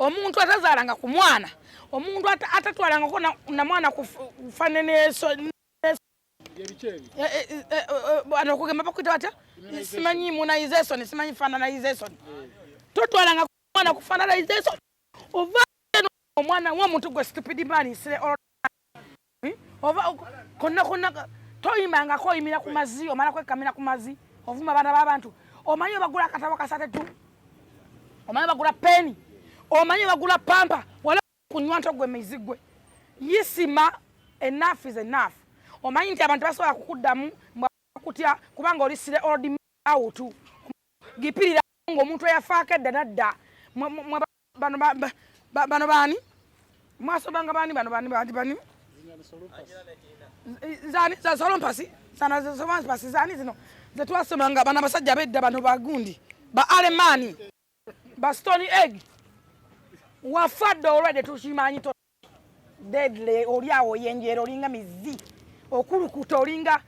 omuntu atazaalanga ku mwana omuntu atatwalanga ko na mwana kufaneneso bano kugema bakwita bata simanyi munayization simanyi fananization totwalanga ku mwana kufananization ova omwana w'omuntu gwe stupid man sire ova konna toyimanga ko yimira ku mazi omala kwekamira ku mazi ovuma bana b'abantu omanyi bagula katabo kasatatu omanyi bagula peni omanyi bagula pampa wala kunywa nto gwe mizigwe Isma enough is enough omanyi nti abantu basobola kukuddamu kutya kubanga olisire old out gipirira ng'omuntu eyafaako edda nadda bano bani mwasobanga bani bani zani za solompasi sana za solompasi zani zino zetwasomanga bana basajja bedda bano bagundi ba alemani ba stony egg wafadde already tukimanyi to deadly oliawo yenjero olinga mizi okulukuta olinga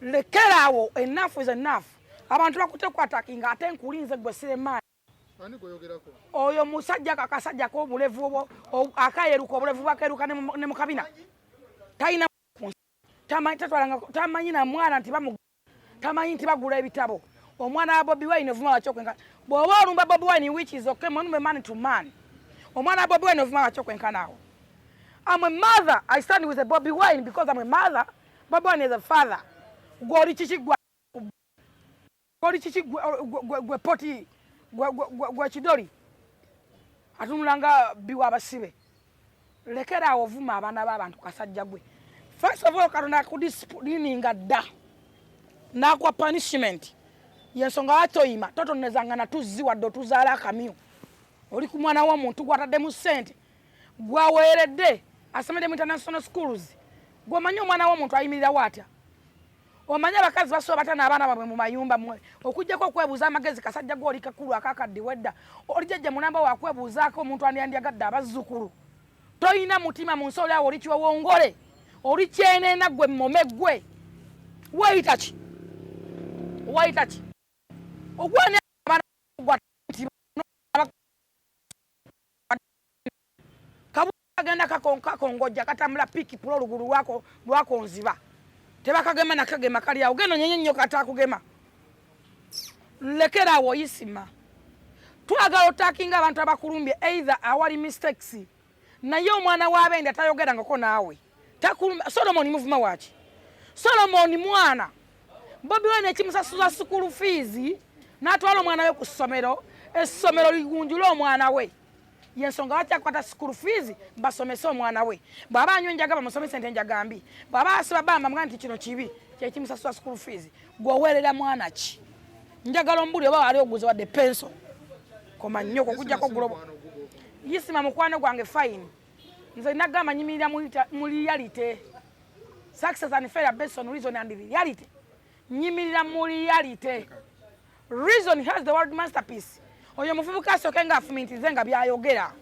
lekerawo enough is enough abantu bakute kwatakinga ate nkulinze gwe siremani ani goyogerako oyo musajja kakasajja ko obulevu obo akayeruka obulevu bakeruka ne mukabina taina tamanyi na mwana nti tamanyi nti bagula ebitabo omwana wa Bobi Wine ovuma wachokwenka bw'oba olumba Bobi Wine which is okay mwanumbe man to man omwana wa Bobi Wine ovuma wachokwenka nawo. I'm a mother. I stand with a Bobi Wine because I'm a mother. Bobi Wine is a father. Gori chichi gwe poti gwe chidori atumulanga biwa basibe lekera ovuma abana b'abantu kasajja gwe. First of all karona kudisciplininga da na kwa punishment yensonga watoyima toto nezangana tuziwa do tuzaala kamio oli ku mwana wa muntu gwatadde mu sente gwaweeredde asemede mu international schools gwomanyi omwana wa muntu ayimirira watya omanya bakazi basoba batana abaana babwe mu mayumba mwe okujjako okwebuuza amagezi kasajja goli kakulu akakadde wedda olijejje munamba wa kwebuuzaako omuntu andyandiagadde abazzukulu toyina mutima mu nsooli awo olikiwa wongole oli kyenena gwe mmome gwe wayitaki ogwane abana kabugenda kakongojja katambula piki pulo olugulu lwako nziba tebakagema nakagema kali awo geno nyenye nnyo katakugema lekerawo Isma twagala otakinga abantu abakulumbye either awali mistakes naye omwana w'abende atayogerangako naawe takulumba Solomon muvuma waki Solomon mwana Bobi Wine ekimusasuza school fees n'atwala omwana we ku ssomero essomero ligunjula omwana we yensonga watyakwata school fees basomese omwana we bw'aba anywa enjaga bamusomese ente enjagambi bw'aba asiba bamba mwana nti kino kibi kyekimusasuza school fees gwoweerera mwana ki njagala ombuli oba wali oguze wadde penso koma nnyo okujjako gulobo Isma mukwano gwange fine nze nagamba nyimirira mu reality success and failure based on reason and reality nyimirira mu reality reason has the word masterpiece oyo muvubuka asooke nga afumintize nga byayogera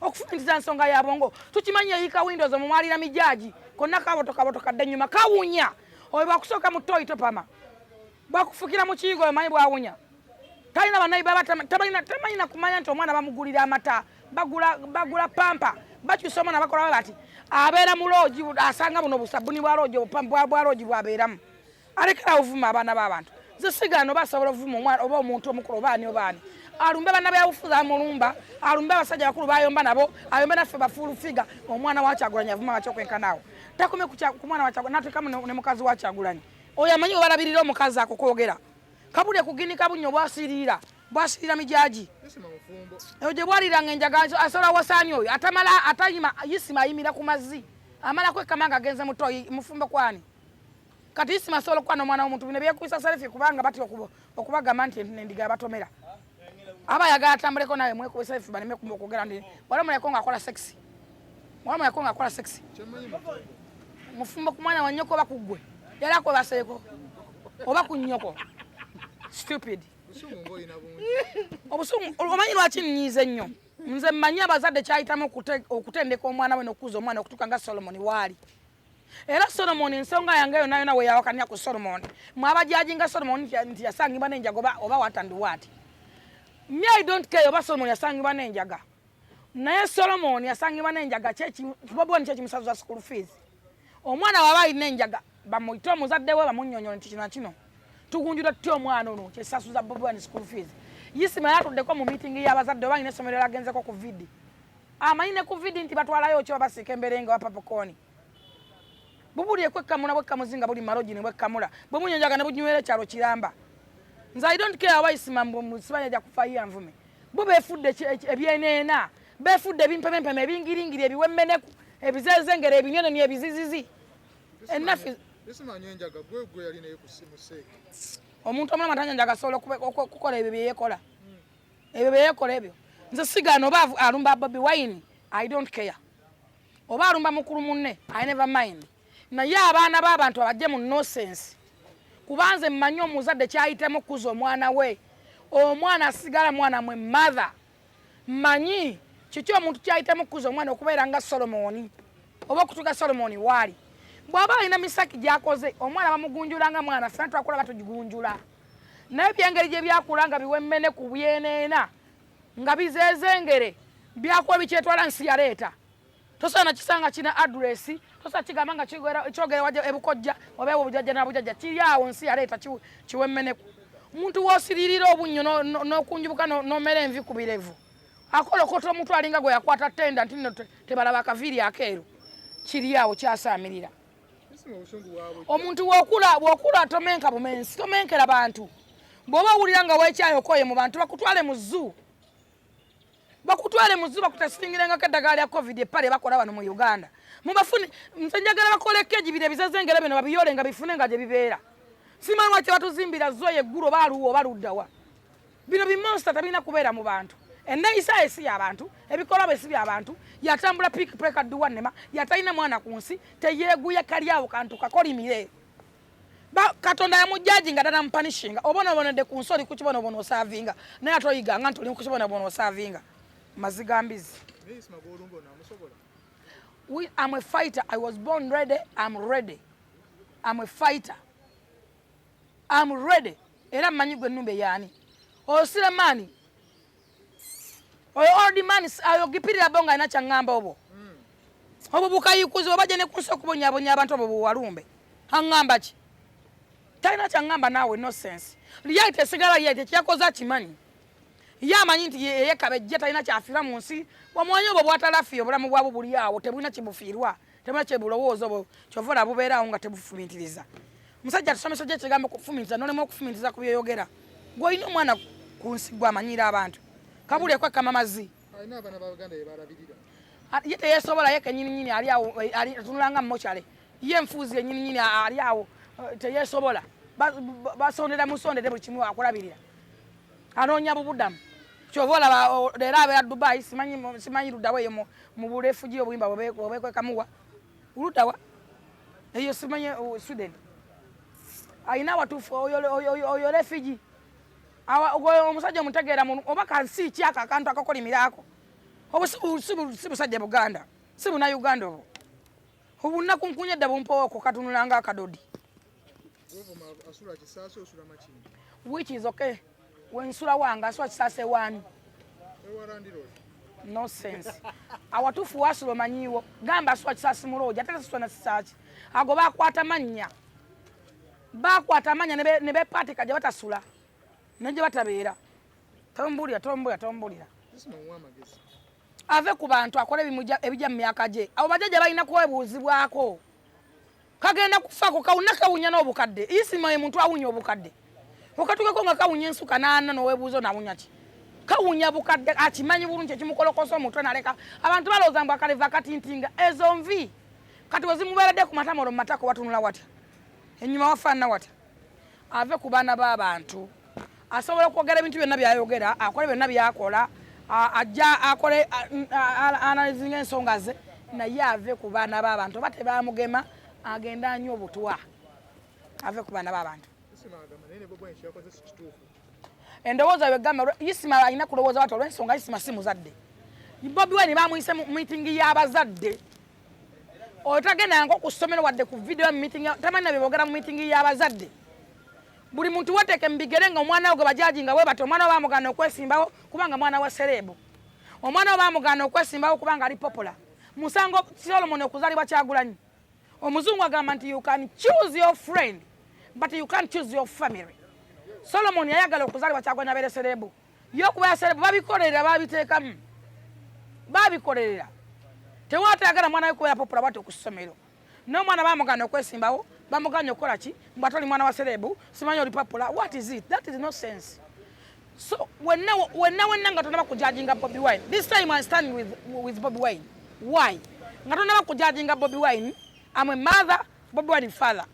okufumintiza nsonga ya bongo tukimanyi eyika windows omumwalira mijaji konna kabotokaboto kadde ennyuma kawunya oyo bwakusooka mu toyi topama bwakufukira mu kiyigo omanyi bwawunya talina banayiba tamanyi nakumanya nti omwana bamugulira amata bagula pampa bakyusa omwana bakola bati abeera mu loogi asanga buno busabuni bwa loogi obupampa bwa loogi bwabeeramu alekera ovuma abaana b'abantu zisigano basobola ovuma omwana oba omuntu omukulu obaani alumbe bana byabufuza mulumba alumbe abasajja bakulu bayomba nabo ayombe naffe bafulu figa omwana wa Kyagulanyi avuma bakyokweka nawo takome ku mwana wa Kyagulanyi nate kamu ne mukazi wa Kyagulanyi oyo amanyi obalabirira omukazi ako kwogera kabule kuginika bunyo bwasirira mijaji oyo gye bwaliranga enjaga asobola wasaani oyo atamala atayima Isma ayimira ku mazzi amala kwekamanga agenze mutoyi mufumbo kwani kati Isma asobola okwana omwana w'omuntu bino byekuyisa selfie kubanga bati okubagamba nti endiga abatomera abayagala atambuleko nawe mwekube selfie baneme okugera ndi walamu yakonga akola sexy mufumbo ku mwana wa nnyoko oba ku ggwe yali akwebaseeko oba ku nnyoko stupid obusungu omanyi lwaki nnyiize ennyo nze mmanyi abazadde kyayitamu okutendeka omwana we n'okuza omwana okutuuka nga Solomon waali era Solomon ensonga yange yonna we yawakanya ku Solomon mwabajaji nga Solomon nti yasangibwa n'enjago oba watandiwaati Me I don't care oba Solomon yasangibwa n'enjaga. Naye Solomon yasangibwa n'enjaga Bobi chechi musaza school fees. Omwana wabayi n'enjaga bamuyita omuzadde we bamunnyonnyola nti kino kino. Tugunjula tuti omwana ono kyesasuza Bobi school fees. Isma yatuddeko mu meeting y'abazadde oba ine essomero lyagenzeko ku vidi. Amayine ku vidi nti batwalayo kyo basika emberenga wa papakoni. Bubuli ekwekamula bwekamuzinga buli marojini bwekamula. Bwemunyenjaga ne bunywere kyalo kiramba. Nze I don't care aba Isma musibanya ja kufayiya nvume. Bo befudde ebyenena. Befudde ebimpemempeme ebingiringiri ebiwemmeneku. Ebizezengere ebinyone ni ebizizizi. Enafi Isma nyenjaga gwe yali naye ku simu seke. Omuntu omulama atanyenjaga solo kukola ebyo byeyekola. Ebyo byeyekola ebyo. Nze sigano oba alumba Bobi Wine, I don't care. Oba alumba mukulu munne, I never mind. Naye abaana b'abantu abajje mu nonsense. Kubanze mmanyi omuzadde kyayitemu kuza omwana we. Omwana asigala mwana mwe mother. Mmanyi kiki omuntu kyayitemu kuza omwana okubeera nga Solomoni. Oba okutuuka Solomoni waali. Bw'aba alina misaki gy'akoze omwana bamugunjulanga mwana ffe twakola batugigunjula. Naye byengeri gye byakulanga biwemmene ku byeneena nga bizezengere byakuwa bikyetwala nsi yaleeta. Tosaana kisanga kina address, tosa kigamba nga kyogera waje ebukojja oba obujajja na bujajja kiri awo nsi yaleeta kiwemmeneku. Omuntu wosiririra obunnyo n'okunjubuka n'omera envi ku birevu. Akolokota omuntu alinga gwe yakwata tenda nti tebalaba akaviiri akeeru. Kiri awo kyasaamirira. Omuntu wokula tomenka bumensi, tomenkera bantu. Bw'oba owulira nga weekyayo okoye mu bantu bakutwale mu zoo. Bakutwale mu zoo bakutesitingirengako eddagala lya COVID epale bakola wano mu Uganda. Mubafune nze njagala bakole keji bire bizezengere bino babiyole nga bifune nga gye bibeera. Simanyi lwaki batuzimbira zoo eggulu oba aluwo oba luddawa. Bino bimonster tabirina kubeera mu bantu. Enneeyisa esi y'abantu, ebikolwa besi by'abantu, yatambula pick break adduwannema, yatalina mwana ku nsi, teyeeguya kali awo kantu kakolimire. Katonda yamujjaji nga dana mpanishinga, obonobonedde ku nsoli ku kibonobono osaavinga, naye atoyiganga nti oli ku kibonobono osaavinga. Mazigambizi. I'm a fighter. I was born ready. I'm ready. I'm a fighter. I'm ready. Era mmanyi gwe nnumbe yaani. Osira mani. Oyo already man ayogipirira bonga ina changamba obo. Obo bukayikuzi obaje ne kunso kubonyabonya abantu obo buwalumbe. Hangamba ki? Taina changamba nawe no sense. Liyate sigala yete kyakoza kimanyi. Yamanyi nti ye kabejja taina kyafira mu nsi. Wamwanyo obo bwatalafiyo obulamu bwabo buli awo tebulina kibufiirwa. Tebulina kyebulowooza obo kyovola bubeerawo nga tebufumintiriza. Musajja tusomesa gye kigambo kufumintiriza nolemu okufumintiriza ku byeyogera. Gw'olina omwana ku nsi gw'amanyira abantu. Kabule kwa kama mazi. Aina abana babaganda yebalabirira. Yete yesobola yeke nyini ali awo ali tunulanga mmochale. Ye mfuzi nyini ali awo te yesobola. Basondera musondere buli kimu akulabirira. Anonya bubudamu. Kyovola lera abe Dubai simanyi ludawe mu burefuji obuyimba bobekwe kamuwa. Uludawa. Eyo simanyi Sweden. Aina watufu oyo refugee. Omusajja omutegeera mu oba kansi kyaka akantu akakolimirako obo sibusajja Buganda sibuna Uganda obo obunna kunkunyedde bumpowoko katunulanga akadodi which is okay wensula wanga asula kisase wani no sense awatufu wasula manyiwo gamba asula kisasi muloja ate asula na sisachi ago bakwata manya ne bepatika gye batasula Nanje batabeera. Tombulira. Ave ku bantu akole ebijja mu myaka gye. Abo bajjaja balina kwebuuzibwako. Kagenda kufaako kawuna kawunya n'obukadde. Isima ye muntu awunya obukadde. Okatukako nga kawunya ensuka n'ana n'oweebuuzo n'awunya ki. Kawunya bukadde akimanyi bulungi ekimukolokosa omutwe n'aleka. Abantu balowooza mbu akaleva katintinga ezo nvi. Kati wezimubeeredde ku matamolo mu matako watunula watya. Ennyuma wafaanana watya. Ave ku baana b'abantu. Asobola okwogera ebintu byonna byayogera, akole byonna byakola, ajja akole analyzing ensonga ze, naye ave ku baana b'abantu. Oba tebamugema agenda anyo obutwa. Ave ku baana b'abantu. Endowooza wegamba Isma alina kulowooza wati olw'ensonga Isma si muzadde. Bobi Wine bamuyise mu meeting y'abazadde. Otagenda ngo ku ssomero wadde ku video meeting tamanyi bye boogera mu meeting y'abazadde. buli muntu wateke mbigere nga omwana we bajaji nga we bato omwana bamugana okwesimbawo kubanga mwana wa serebo omwana bamugana okwesimbawo kubanga ali popular musango Solomon okuzalibwa Kyagulanyi omuzungu agamba nti you can choose your friend but you can't choose your family. Solomon yayagala okuzalibwa Kyagulanyi abere serebo yokuba serebo babikolera babiteekamu babikolera tewatayagala mwana we kubeera popular bwate okusomero n'omwana bamugana okwesimbawo bamuganya okola ki mbatoli mwana wa serebu simanyi oli popular. What is it? That is no sense. So when now nga tonaba kujudginga Bobi Wine, this time I stand with Bobi Wine. Why? Nga tonaba kujudginga Bobi Wine, I'm a mother, Bobi Wine father.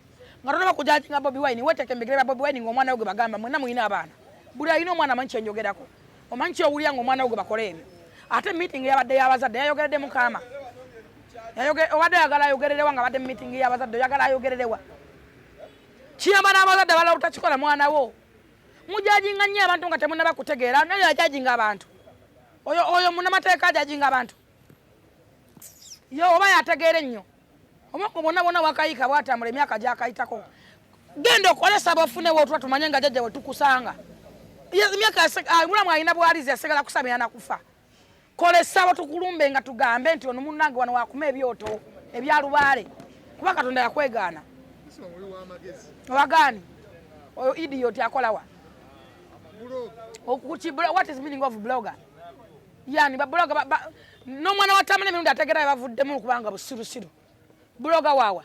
Nga tonaba kujudginga Bobi Wine, weteke mbigere Bobi Wine ng'omwana we bagamba mwena muyina abaana buli ayina omwana manchi njogerako omanchi owulya ng'omwana we bakola ebyo ate meeting yabadde y'abazadde yayogeredde mukama obadde yagala ayogererewa nga badde mu meeting y'abazadde yagala ayogererewa kiyamba n'abazadde balala obutakikola mwana wo mujajinga nnyo abantu nga temunaba kutegeera naye ajajinga abantu oyo munamateeka ajajinga abantu yo oba yategeera ennyo omwaka bonna wakayiika bwatambula emyaka gyakayitako genda okolesa bafunewo otwa tumanye nga jjajja we tukusanga emyaka mulamu alina bwalizi yasigala kusabira nakufa kolesa batukulumbe nga tugambe nti ono munnange wano wakuma ebyoto ebyalubaale kuba Katonda yakwegaana wagaani oyo idiot akolawa what is meaning of blogger yani blogger n'omwana watamane emirundi ategeera bavuddemu kubanga busirusiru blogger waawa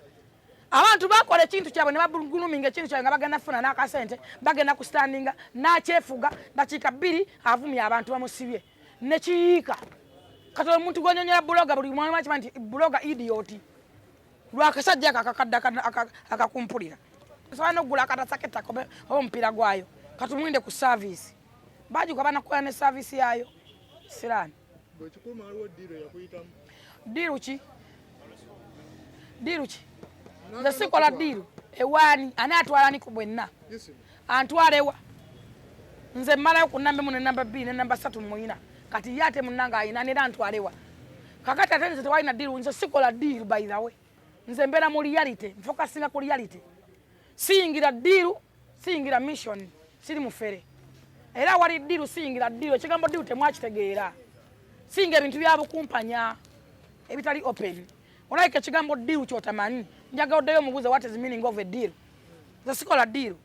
abantu bakola ekintu kyabwe ne babuluminga ekintu kyabwe nga bagenda funa n'akasente bagenda kustandinga n'akyefuga dakiika 2 avumya abantu bamusibye nekiyiika kati omuntu gwonyonyola blogger buli mwana wakimanyi nti blogger idiot lwakasajja akakadde akakumpulira osobola n'oggula akatasaketako oba omupiira gwayo katumwinde ku service bajjuka banakola ne service yayo sirani diru ki nze sikola diru ewaani ani atwalani ku bwenna antwalewa nze mmalayo ku namba 1 ne namba 2 ne namba 3 muyina kati yate munnanga ayina nera antwalewa kakati ate nze tewalina diru nze sikola diru by the way nze mbeera mu reality nfokasinga ku reality siyingira diru siyingira mission siri mufere era wali diru siyingira diru ekigambo diru temwakitegeera siyinga ebintu byabukumpanya ebitali open olaika ekigambo diru kyotamanyi njaga oddeyo omubuuze what is the meaning of a deal nze sikola diru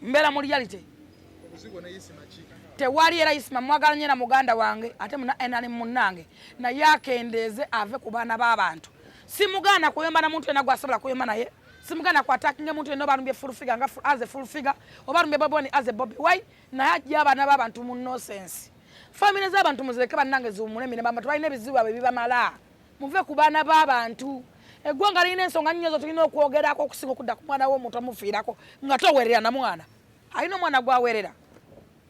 mbeera mu reality tewali era Isma mwagala nnyo na muganda wange ate enali munnange naye akendeeze ave ku baana b'abantu simugana kuyomba na muntu yenna gwasobola kuyomba naye simugana kwatakinga muntu yenna obalumbye full figure nga as a full figure obalumbye Bobi Wine as a Bobi Wine naye ajja abaana b'abantu mu nonsense family z'abantu muzireke bannange ziwumule emine bamba tubalina ebizibu abwe bibamala muve ku baana b'abantu eggwanga lirina ensonga nnyo zo tulina okwogerako okusinga okudda ku mwana w'omuntu amufiirako nga towerera na mwana alina omwana gwawerera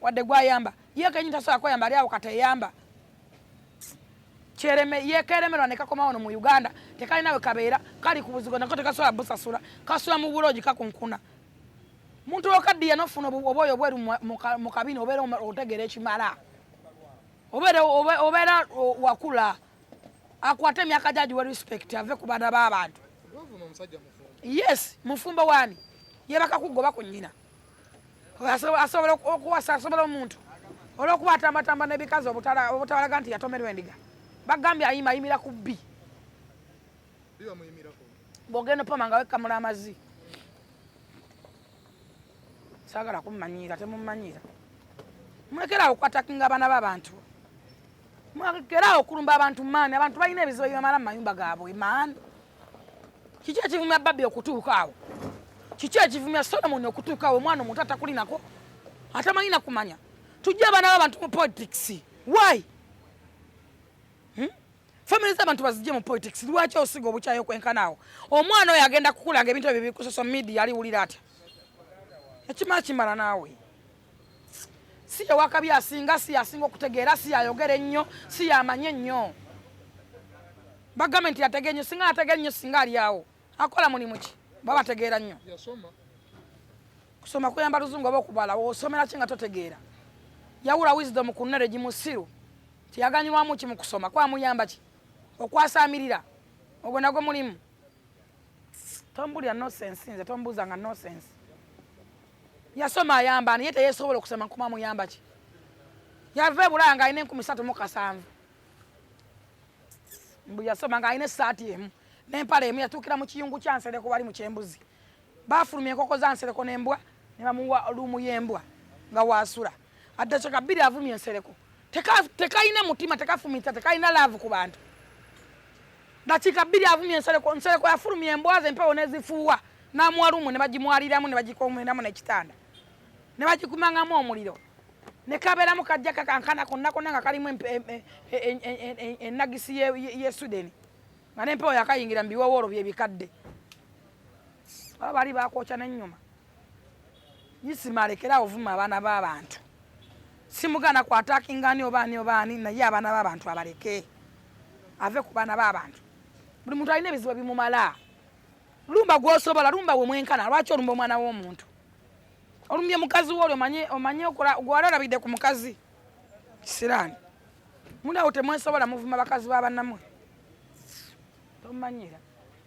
wadde gwayamba ye kenyini tasobola kweyamba ali awo kateyamba kyereme yekeremerwa ne kakoma wano mu Uganda tekali nawe kabeera kali ku buzigo nako tekasobola busasula kasula mu bulogi kakunkuna muntu okaddiya nofuna oboyo bweru mu kabini obeera otegeera ekimala obeera wakula akwate emyaka jaji we respect ave ku baana b'abantu yes mufumba wani yebaka kugoba ku nnyina asobola okuwasa asobola omuntu olw'okuba atambatamba n'ebikazi obutawalaga nti yatomerwa endiga bagambye ayimira ku bbi bwogenda opama nga wekamula amazzi saagala kummanyiira temummanyiira mulekerawo okwatakinga abaana b'abantu mulekerawo okulumba abantu maani abantu balina ebizibu ebibamala mu mayumba gaabwe maani kiki ekivumya babbi okutuuka awo kiki ekivumya Solomon okutuuka awo omwana omuntu atakulinako atamanyina kumanya tujja abaana b'abantu mu politics why family z'abantu bazijje mu politics lwaki osiga obukyayo kwenkanaawo omwana oyo agenda kukulanga ebintu ebyo biri ku social media aliwulira atya ekimala kimala naawe si yewakabi asinga si yasinga okutegeera si yayogera ennyo si yamanye ennyo bagambe nti yategeera ennyo singa yategeera ennyo singa ali awo akola mulimu ki baba bategeera nnyo kusoma kuyamba luzungu oba okubala osomera ki nga totegeera yawula wisdom ku knowledge musiru tiyaganyulwamu ki mu kusoma kwamuyamba ki okwasaamirira ogwo nagwo mulimu tombulira nonsense nze tombuuza nga nonsense yasoma ayamba ani yete yesobola okusema nkuma muyamba ki yave bulaya nga alina 37 mbu yasoma nga alina essaati emu n'empale emu yatuukira mu kiyungu kya Nsereko wali mu Kyembuzi baafulumya enkoko za Nsereko n'embwa ne bamuwa oluumu y'embwa nga waasula addakyeka bbiri avumya Nsereko tekayina mutima tekafumitsa tekayina laavu ku bantu dakiika bbiri avumya Nsereko Nsereko yafulumya embwa ze empewo n'ezifuuwa n'amuwa luumu ne bagimwaliramu ne bagikuumiramu n'ekitanda ne bagikumangamu omuliro ne kabeeramu kajja kakankana konna konna nga kalimu ennagisi ye Sudeni nga n'empewo yakayingira mu biwowoolo bye bikadde baba bali bakwokya n'ennyuma Isma alekera ovuma abaana b'abantu simugana kwataakingani obaani naye abaana b'abantu abaleke ave ku baana b'abantu buli muntu alina ebizibu bimumala lumba gwosobola lumba we mwenkana lwaki olumba omwana w'omuntu olumbye mukazi wo omanye okola gwalabidde ku mukazi kisirani munawo temwesobola muvuma bakazi b'abannamwe tomumanyira